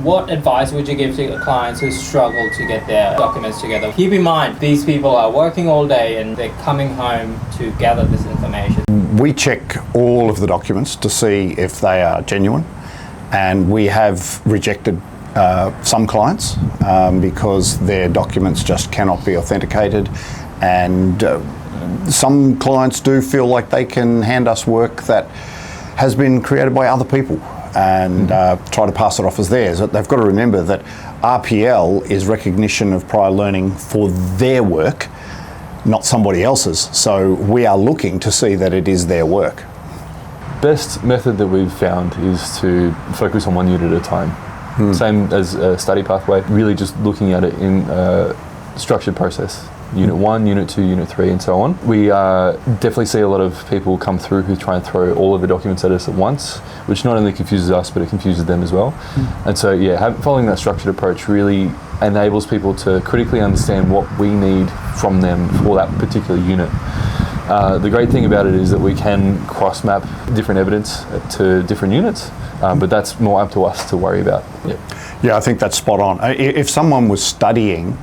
What advice would you give to clients who struggle to get their documents together? Keep in mind, these people are working all day and they're coming home to gather this information. We check all of the documents to see if they are genuine, and we have rejected some clients because their documents just cannot be authenticated, and some clients do feel like they can hand us work that has been created by other people and try to pass it off as theirs. They've got to remember that RPL is recognition of prior learning for their work, not somebody else's. So we are looking to see that it is their work. Best method that we've found is to focus on one unit at a time. Same as a study pathway, really just looking at it in a structured process. Unit 1, Unit 2, Unit 3 and so on. We definitely see a lot of people come through who try and throw all of the documents at us at once, which not only confuses us but it confuses them as well. And so following that structured approach really enables people to critically understand what we need from them for that particular unit. The great thing about it is that we can cross-map different evidence to different units, but that's more up to us to worry about. Yeah, I think that's spot on. If someone was studying,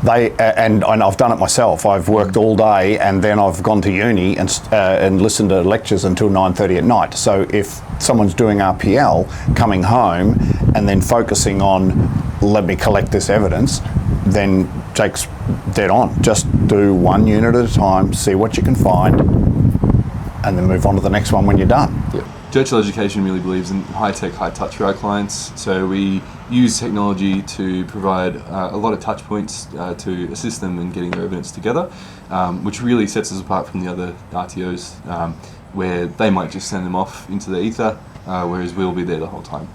and I've done it myself. I've worked all day and then I've gone to uni and listened to lectures until 9:30 at night. So if someone's doing RPL, coming home and then focusing on, let me collect this evidence, then Jake's dead on. Just do one unit at a time, see what you can find, and then move on to the next one when you're done. Yep. Churchill Education really believes in high-tech, high-touch for our clients, so we use technology to provide a lot of touch points to assist them in getting their evidence together, which really sets us apart from the other RTOs, where they might just send them off into the ether, whereas we'll be there the whole time.